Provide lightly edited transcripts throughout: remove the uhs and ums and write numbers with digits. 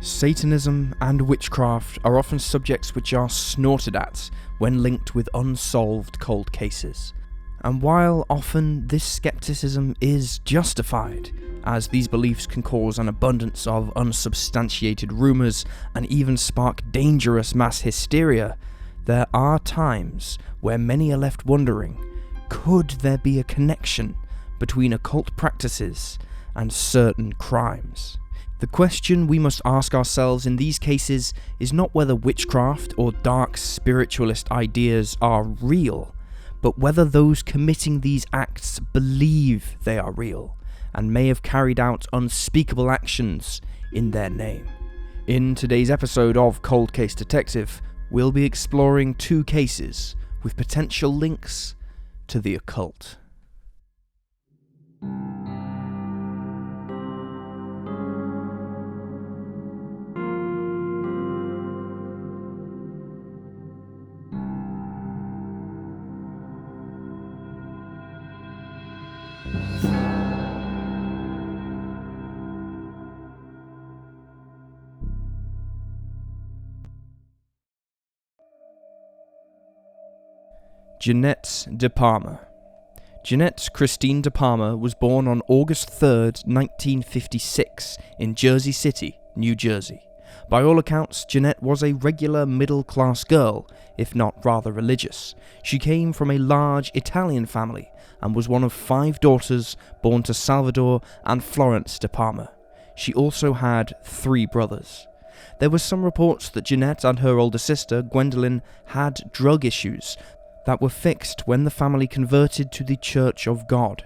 Satanism and witchcraft are often subjects which are snorted at when linked with unsolved cold cases. And while often this skepticism is justified, as these beliefs can cause an abundance of unsubstantiated rumours and even spark dangerous mass hysteria, there are times where many are left wondering, could there be a connection between occult practices and certain crimes? The question we must ask ourselves in these cases is not whether witchcraft or dark spiritualist ideas are real, but whether those committing these acts believe they are real and may have carried out unspeakable actions in their name. In today's episode of Cold Case Detective, we'll be exploring two cases with potential links to the occult. Jeanette DePalma. Jeanette Christine DePalma was born on August 3rd, 1956 in Jersey City, New Jersey. By all accounts, Jeanette was a regular middle-class girl, if not rather religious. She came from a large Italian family and was one of 5 daughters born to Salvador and Florence DePalma. She also had 3 brothers. There were some reports that Jeanette and her older sister, Gwendolyn, had drug issues that were fixed when the family converted to the Church of God.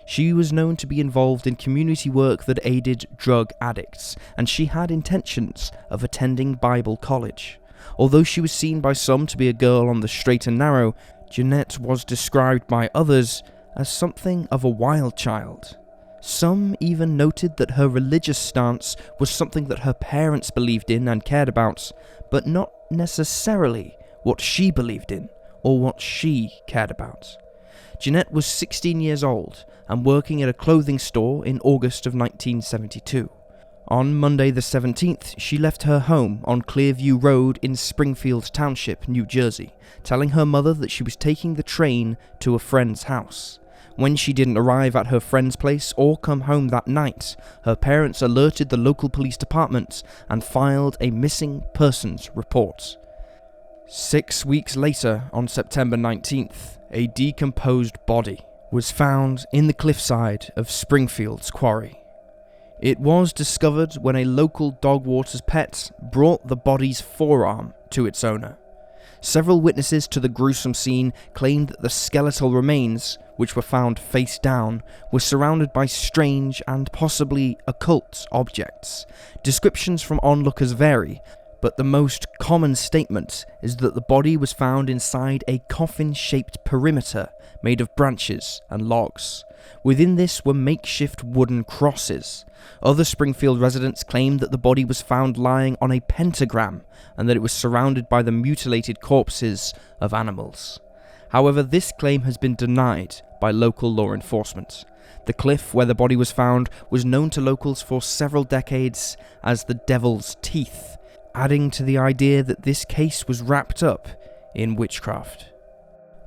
She was known to be involved in community work that aided drug addicts, and she had intentions of attending Bible college. Although she was seen by some to be a girl on the straight and narrow, Jeanette was described by others as something of a wild child. Some even noted that her religious stance was something that her parents believed in and cared about, but not necessarily what she believed in or what she cared about. Jeanette was 16 years old and working at a clothing store in August of 1972. On Monday the 17th, she left her home on Clearview Road in Springfield Township, New Jersey, telling her mother that she was taking the train to a friend's house. When she didn't arrive at her friend's place or come home that night, her parents alerted the local police department and filed a missing persons report. 6 weeks later, on September 19th, a decomposed body was found in the cliffside of Springfield's quarry. It was discovered when a local dog water's pet brought the body's forearm to its owner. Several witnesses to the gruesome scene claimed that the skeletal remains, which were found face down, were surrounded by strange and possibly occult objects. Descriptions from onlookers vary, but the most common statement is that the body was found inside a coffin-shaped perimeter made of branches and logs. Within this were makeshift wooden crosses. Other Springfield residents claimed that the body was found lying on a pentagram and that it was surrounded by the mutilated corpses of animals. However, this claim has been denied by local law enforcement. The cliff where the body was found was known to locals for several decades as the Devil's Teeth, adding to the idea that this case was wrapped up in witchcraft.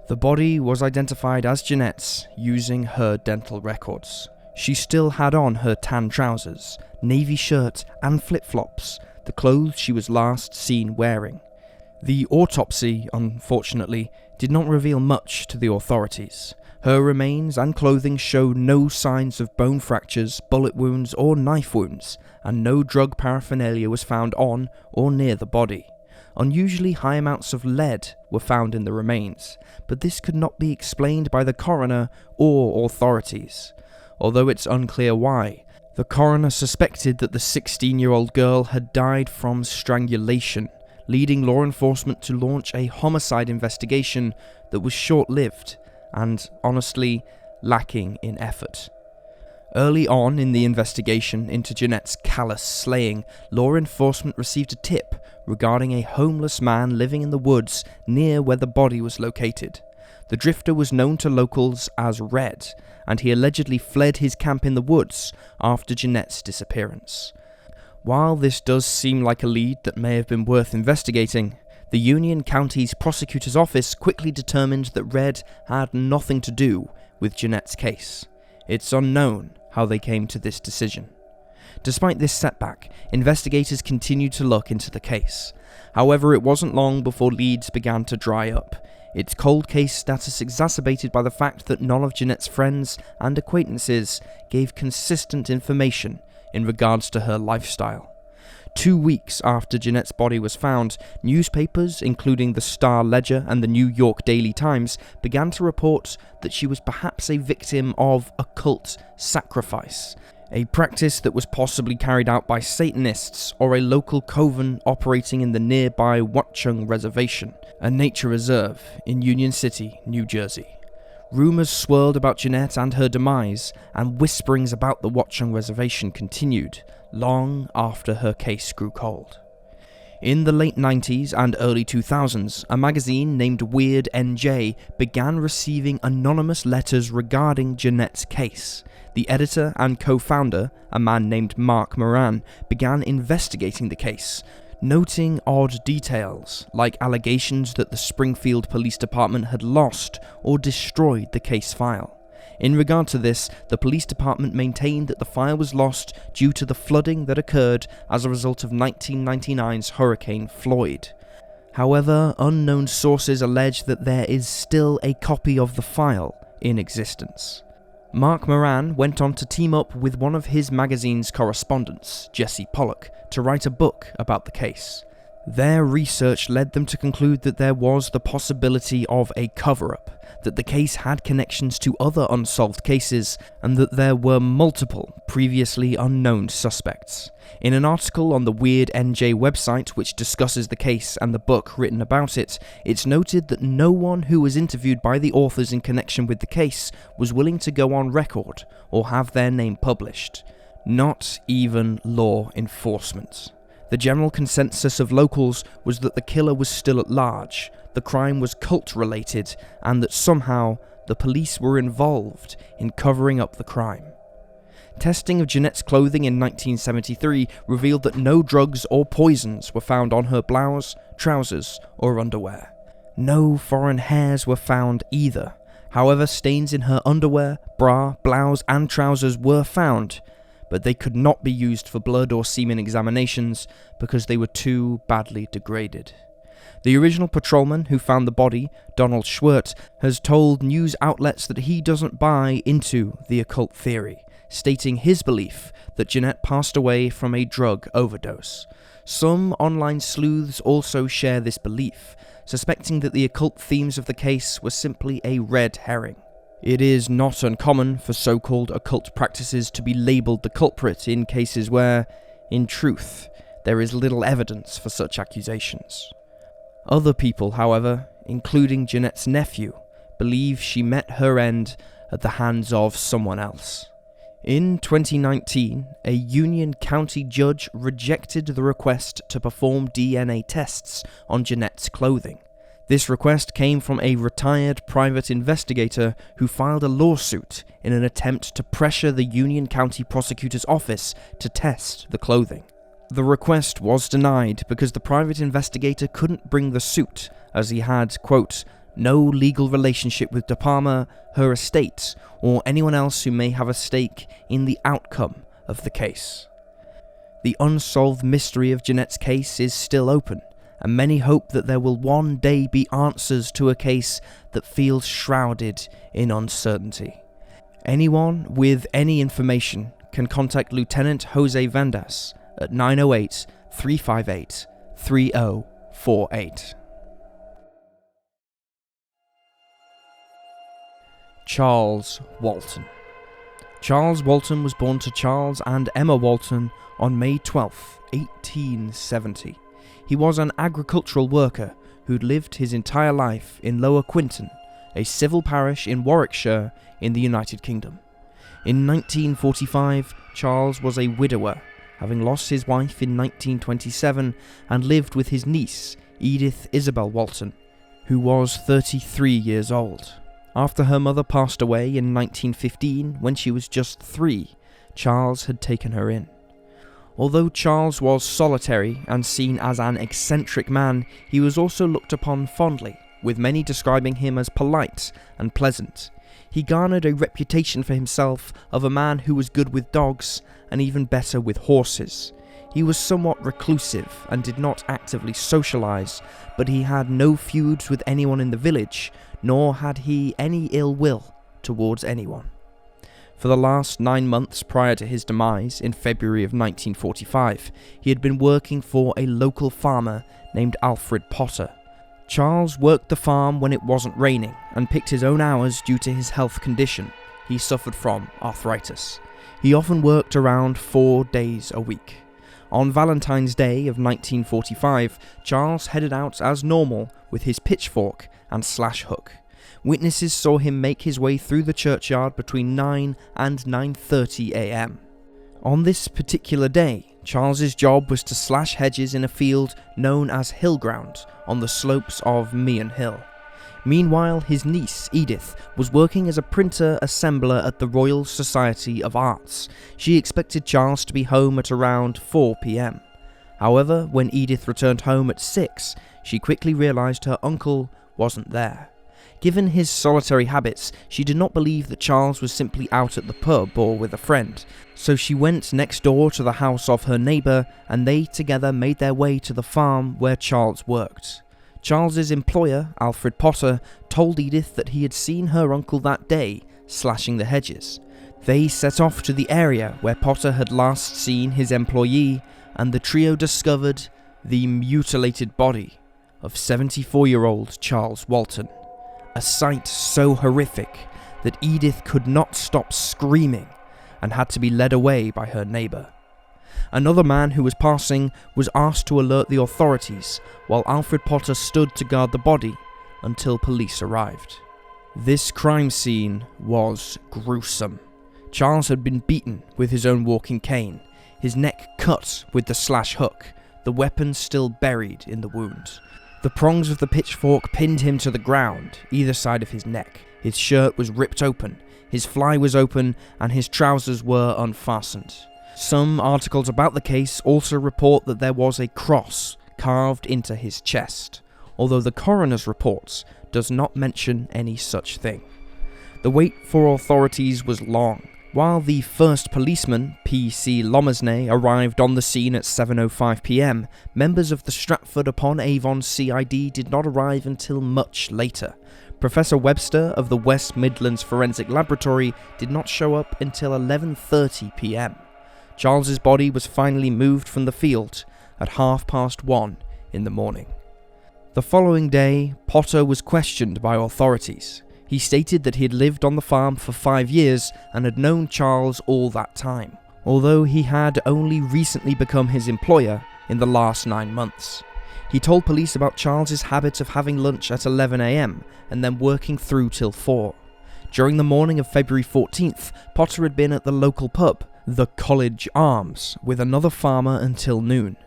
The body was identified as Jeanette's using her dental records. She still had on her tan trousers, navy shirt and flip-flops, the clothes she was last seen wearing. The autopsy, unfortunately, did not reveal much to the authorities. Her remains and clothing showed no signs of bone fractures, bullet wounds or knife wounds, and no drug paraphernalia was found on or near the body. Unusually high amounts of lead were found in the remains, but this could not be explained by the coroner or authorities. Although it's unclear why, the coroner suspected that the 16-year-old girl had died from strangulation, leading law enforcement to launch a homicide investigation that was short-lived and, honestly, lacking in effort. Early on in the investigation into Jeanette's callous slaying, law enforcement received a tip regarding a homeless man living in the woods near where the body was located. The drifter was known to locals as Red, and he allegedly fled his camp in the woods after Jeanette's disappearance. While this does seem like a lead that may have been worth investigating, the Union County's prosecutor's office quickly determined that Red had nothing to do with Jeanette's case. It's unknown how they came to this decision. Despite this setback, investigators continued to look into the case. However, it wasn't long before leads began to dry up, its cold case status exacerbated by the fact that none of Jeanette's friends and acquaintances gave consistent information in regards to her lifestyle. 2 weeks after Jeanette's body was found, newspapers, including the Star-Ledger and the New York Daily Times, began to report that she was perhaps a victim of occult sacrifice, a practice that was possibly carried out by Satanists or a local coven operating in the nearby Watchung Reservation, a nature reserve in Union City, New Jersey. Rumours swirled about Jeanette and her demise, and whisperings about the Watchung Reservation continued long after her case grew cold. In the late 90s and early 2000s, a magazine named Weird NJ began receiving anonymous letters regarding Jeanette's case. The editor and co-founder, a man named Mark Moran, began investigating the case, noting odd details, like allegations that the Springfield Police Department had lost or destroyed the case file. In regard to this, the police department maintained that the file was lost due to the flooding that occurred as a result of 1999's Hurricane Floyd. However, unknown sources allege that there is still a copy of the file in existence. Mark Moran went on to team up with one of his magazine's correspondents, Jesse Pollock, to write a book about the case. Their research led them to conclude that there was the possibility of a cover-up, that the case had connections to other unsolved cases, and that there were multiple previously unknown suspects. In an article on the Weird NJ website which discusses the case and the book written about it, it's noted that no one who was interviewed by the authors in connection with the case was willing to go on record or have their name published. Not even law enforcement. The general consensus of locals was that the killer was still at large, the crime was cult-related, and that somehow the police were involved in covering up the crime. Testing of Jeanette's clothing in 1973 revealed that no drugs or poisons were found on her blouse, trousers, or underwear. No foreign hairs were found either. However, stains in her underwear, bra, blouse, and trousers were found, but they could not be used for blood or semen examinations because they were too badly degraded. The original patrolman who found the body, Donald Schwerdt, has told news outlets that he doesn't buy into the occult theory, stating his belief that Jeanette passed away from a drug overdose. Some online sleuths also share this belief, suspecting that the occult themes of the case were simply a red herring. It is not uncommon for so-called occult practices to be labelled the culprit in cases where, in truth, there is little evidence for such accusations. Other people, however, including Jeanette's nephew, believe she met her end at the hands of someone else. In 2019, a Union County judge rejected the request to perform DNA tests on Jeanette's clothing. This request came from a retired private investigator who filed a lawsuit in an attempt to pressure the Union County Prosecutor's Office to test the clothing. The request was denied because the private investigator couldn't bring the suit, as he had, quote, no legal relationship with DePalma, her estate, or anyone else who may have a stake in the outcome of the case. The unsolved mystery of Jeanette's case is still open, and many hope that there will one day be answers to a case that feels shrouded in uncertainty. Anyone with any information can contact Lieutenant Jose Vandas at 908-358-3048. Charles Walton. Charles Walton was born to Charles and Emma Walton on May 12, 1870. He was an agricultural worker who'd lived his entire life in Lower Quinton, a civil parish in Warwickshire in the United Kingdom. In 1945, Charles was a widower, having lost his wife in 1927 and lived with his niece, Edith Isabel Walton, who was 33 years old. After her mother passed away in 1915, when she was just 3, Charles had taken her in. Although Charles was solitary and seen as an eccentric man, he was also looked upon fondly, with many describing him as polite and pleasant. He garnered a reputation for himself of a man who was good with dogs and even better with horses. He was somewhat reclusive and did not actively socialize, but he had no feuds with anyone in the village, nor had he any ill will towards anyone. For the last 9 months prior to his demise in February of 1945, he had been working for a local farmer named Alfred Potter. Charles worked the farm when it wasn't raining and picked his own hours due to his health condition. He suffered from arthritis. He often worked around 4 days a week. On Valentine's Day of 1945, Charles headed out as normal with his pitchfork and slash hook. Witnesses saw him make his way through the churchyard between 9 and 9:30 a.m. On this particular day, Charles's job was to slash hedges in a field known as Hill Ground on the slopes of Meehan Hill. Meanwhile, his niece, Edith, was working as a printer-assembler at the Royal Society of Arts. She expected Charles to be home at around 4 p.m. However, when Edith returned home at 6, she quickly realised her uncle wasn't there. Given his solitary habits, she did not believe that Charles was simply out at the pub or with a friend, so she went next door to the house of her neighbour and they together made their way to the farm where Charles worked. Charles's employer, Alfred Potter, told Edith that he had seen her uncle that day slashing the hedges. They set off to the area where Potter had last seen his employee, and the trio discovered the mutilated body of 74-year-old Charles Walton. A sight so horrific that Edith could not stop screaming and had to be led away by her neighbour. Another man who was passing was asked to alert the authorities, while Alfred Potter stood to guard the body until police arrived. This crime scene was gruesome. Charles had been beaten with his own walking cane, his neck cut with the slash hook, the weapon still buried in the wound. The prongs of the pitchfork pinned him to the ground, either side of his neck. His shirt was ripped open, his fly was open, and his trousers were unfastened. Some articles about the case also report that there was a cross carved into his chest, although the coroner's report does not mention any such thing. The wait for authorities was long. While the first policeman, P.C. Lomersney, arrived on the scene at 7:05 p.m, members of the Stratford-upon-Avon CID did not arrive until much later. Professor Webster of the West Midlands Forensic Laboratory did not show up until 11:30 p.m. Charles's body was finally moved from the field at 1:30 in the morning. The following day, Potter was questioned by authorities. He stated that he had lived on the farm for 5 years and had known Charles all that time, although he had only recently become his employer in the last 9 months. He told police about Charles's habit of having lunch at 11 a.m. and then working through till 4. During the morning of February 14th, Potter had been at the local pub, the College Arms, with another farmer until noon.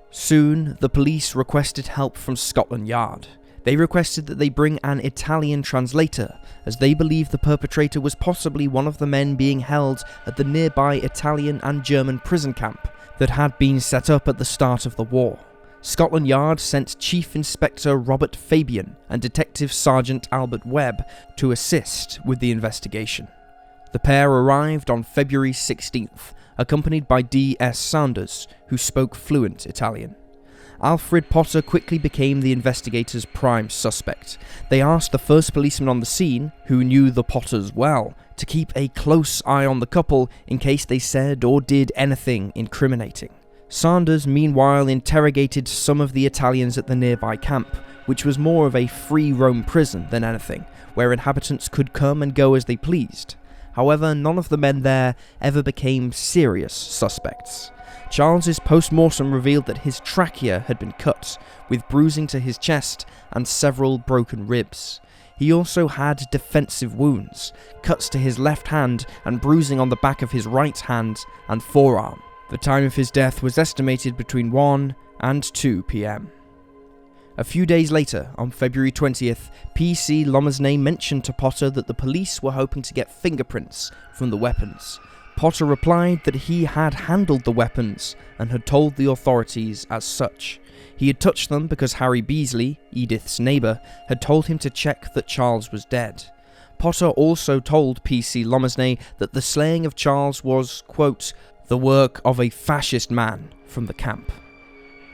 Soon, the police requested help from Scotland Yard. They requested that they bring an Italian translator, as they believed the perpetrator was possibly one of the men being held at the nearby Italian and German prison camp that had been set up at the start of the war. Scotland Yard sent Chief Inspector Robert Fabian and Detective Sergeant Albert Webb to assist with the investigation. The pair arrived on February 16th, accompanied by D.S. Saunders, who spoke fluent Italian. Alfred Potter quickly became the investigators' prime suspect. They asked the first policeman on the scene, who knew the Potters well, to keep a close eye on the couple in case they said or did anything incriminating. Saunders meanwhile interrogated some of the Italians at the nearby camp, which was more of a free-roam prison than anything, where inhabitants could come and go as they pleased. However, none of the men there ever became serious suspects. Charles's post-mortem revealed that his trachea had been cut, with bruising to his chest and several broken ribs. He also had defensive wounds, cuts to his left hand and bruising on the back of his right hand and forearm. The time of his death was estimated between 1 and 2 p.m. A few days later, on February 20th, P.C. Lomersney mentioned to Potter that the police were hoping to get fingerprints from the weapons. Potter replied that he had handled the weapons and had told the authorities as such. He had touched them because Harry Beasley, Edith's neighbour, had told him to check that Charles was dead. Potter also told P.C. Lomersney that the slaying of Charles was, quote, the work of a fascist man from the camp.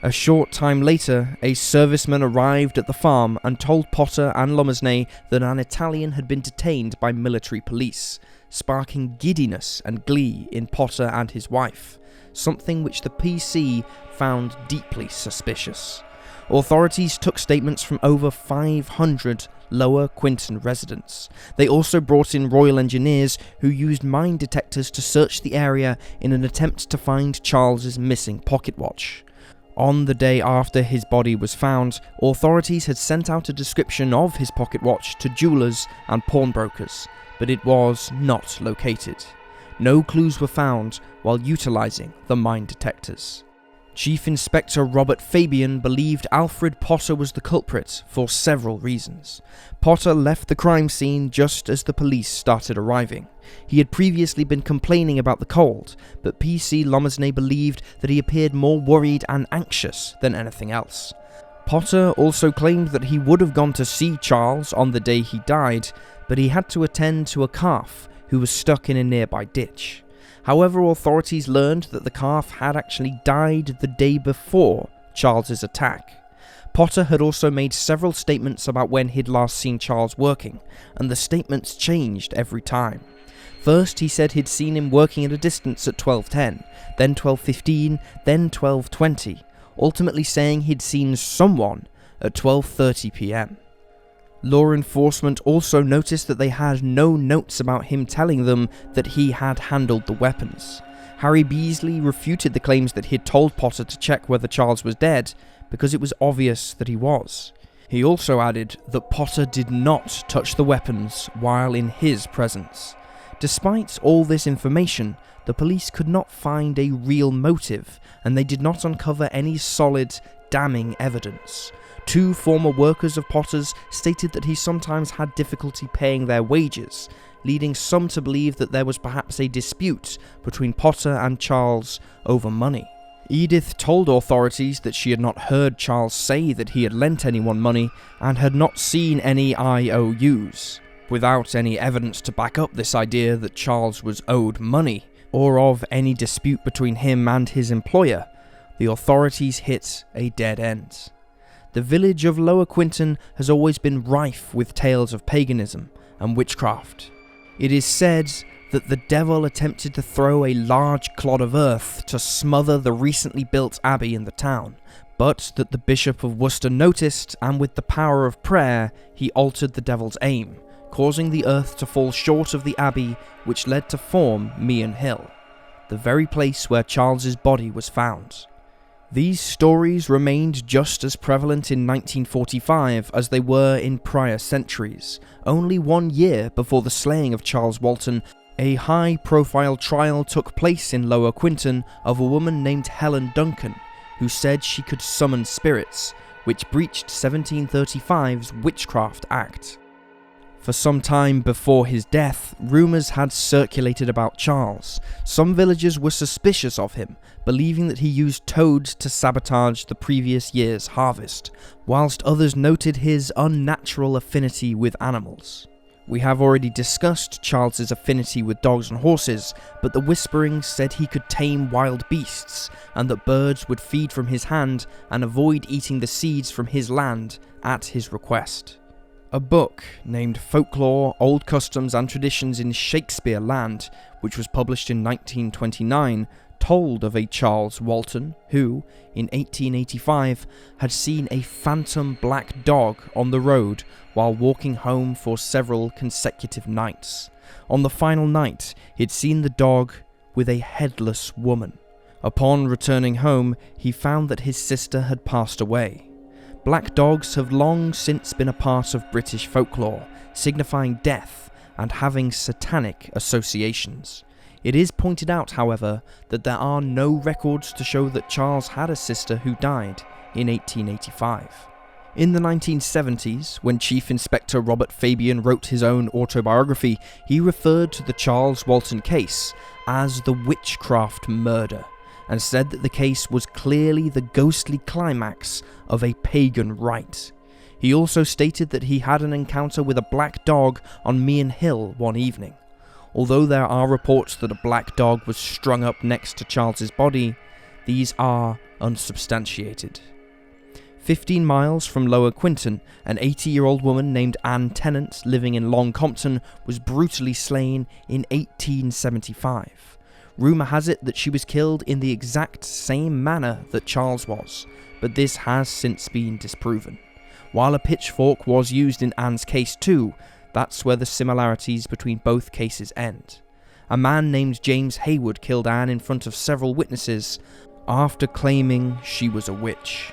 A short time later, a serviceman arrived at the farm and told Potter and Lomersney that an Italian had been detained by military police, sparking giddiness and glee in Potter and his wife, something which the PC found deeply suspicious. Authorities took statements from over 500 Lower Quinton residents. They also brought in Royal Engineers who used mine detectors to search the area in an attempt to find Charles's missing pocket watch. On the day after his body was found, authorities had sent out a description of his pocket watch to jewelers and pawnbrokers, but it was not located. No clues were found while utilizing the mine detectors. Chief Inspector Robert Fabian believed Alfred Potter was the culprit for several reasons. Potter left the crime scene just as the police started arriving. He had previously been complaining about the cold, but P.C. Lomersney believed that he appeared more worried and anxious than anything else. Potter also claimed that he would have gone to see Charles on the day he died, but he had to attend to a calf who was stuck in a nearby ditch. However, authorities learned that the calf had actually died the day before Charles's attack. Potter had also made several statements about when he'd last seen Charles working, and the statements changed every time. First, he said he'd seen him working at a distance at 12:10, then 12:15, then 12:20, ultimately saying he'd seen someone at 12:30 p.m. Law enforcement also noticed that they had no notes about him telling them that he had handled the weapons. Harry Beasley refuted the claims that he'd told Potter to check whether Charles was dead, because it was obvious that he was. He also added that Potter did not touch the weapons while in his presence. Despite all this information, the police could not find a real motive, and they did not uncover any solid, damning evidence. Two former workers of Potter's stated that he sometimes had difficulty paying their wages, leading some to believe that there was perhaps a dispute between Potter and Charles over money. Edith told authorities that she had not heard Charles say that he had lent anyone money and had not seen any IOUs. Without any evidence to back up this idea that Charles was owed money, or of any dispute between him and his employer, the authorities hit a dead end. The village of Lower Quinton has always been rife with tales of paganism and witchcraft. It is said that the devil attempted to throw a large clod of earth to smother the recently built abbey in the town, but that the Bishop of Worcester noticed, and with the power of prayer, he altered the devil's aim, causing the earth to fall short of the abbey, which led to form Meehan Hill, the very place where Charles's body was found. These stories remained just as prevalent in 1945 as they were in prior centuries. Only 1 year before the slaying of Charles Walton, a high-profile trial took place in Lower Quinton of a woman named Helen Duncan, who said she could summon spirits, which breached 1735's Witchcraft Act. For some time before his death, rumours had circulated about Charles. Some villagers were suspicious of him, believing that he used toads to sabotage the previous year's harvest, whilst others noted his unnatural affinity with animals. We have already discussed Charles's affinity with dogs and horses, but the whisperings said he could tame wild beasts, and that birds would feed from his hand and avoid eating the seeds from his land at his request. A book named Folklore, Old Customs and Traditions in Shakespeare Land, which was published in 1929, told of a Charles Walton who, in 1885, had seen a phantom black dog on the road while walking home for several consecutive nights. On the final night, he had seen the dog with a headless woman. Upon returning home, he found that his sister had passed away. Black dogs have long since been a part of British folklore, signifying death and having satanic associations. It is pointed out, however, that there are no records to show that Charles had a sister who died in 1885. In the 1970s, when Chief Inspector Robert Fabian wrote his own autobiography, he referred to the Charles Walton case as the Witchcraft murder, and said that the case was clearly the ghostly climax of a pagan rite. He also stated that he had an encounter with a black dog on Meehan Hill one evening. Although there are reports that a black dog was strung up next to Charles's body, these are unsubstantiated. 15 miles from Lower Quinton, an 80-year-old woman named Anne Tennant, living in Long Compton, was brutally slain in 1875. Rumour has it that she was killed in the exact same manner that Charles was, but this has since been disproven. While a pitchfork was used in Anne's case too, that's where the similarities between both cases end. A man named James Haywood killed Anne in front of several witnesses after claiming she was a witch.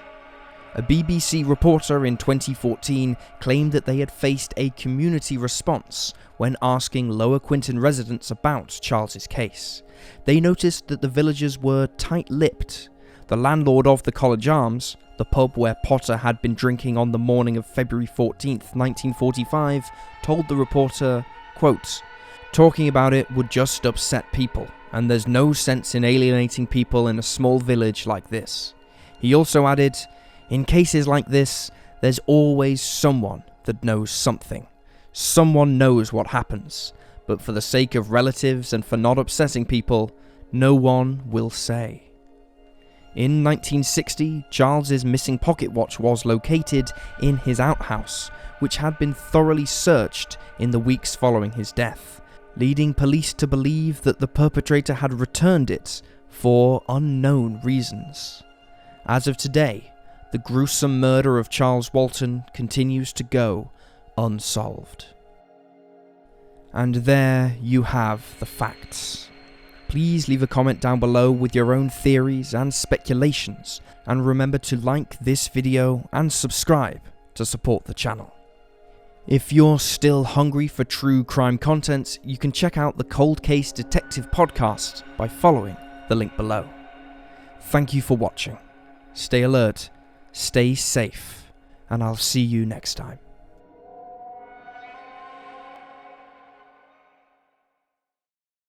A BBC reporter in 2014 claimed that they had faced a community response when asking Lower Quinton residents about Charles's case. They noticed that the villagers were tight-lipped. The landlord of the College Arms, the pub where Potter had been drinking on the morning of February 14th, 1945, told the reporter, quote, "Talking about it would just upset people, and there's no sense in alienating people in a small village like this." He also added, "In cases like this, there's always someone that knows something. Someone knows what happens, but for the sake of relatives and for not upsetting people, no one will say." In 1960, Charles's missing pocket watch was located in his outhouse, which had been thoroughly searched in the weeks following his death, leading police to believe that the perpetrator had returned it for unknown reasons. As of today, the gruesome murder of Charles Walton continues to go unsolved. And there you have the facts. Please leave a comment down below with your own theories and speculations, and remember to like this video and subscribe to support the channel. If you're still hungry for true crime content, you can check out the Cold Case Detective podcast by following the link below. Thank you for watching. Stay alert, stay safe, and I'll see you next time.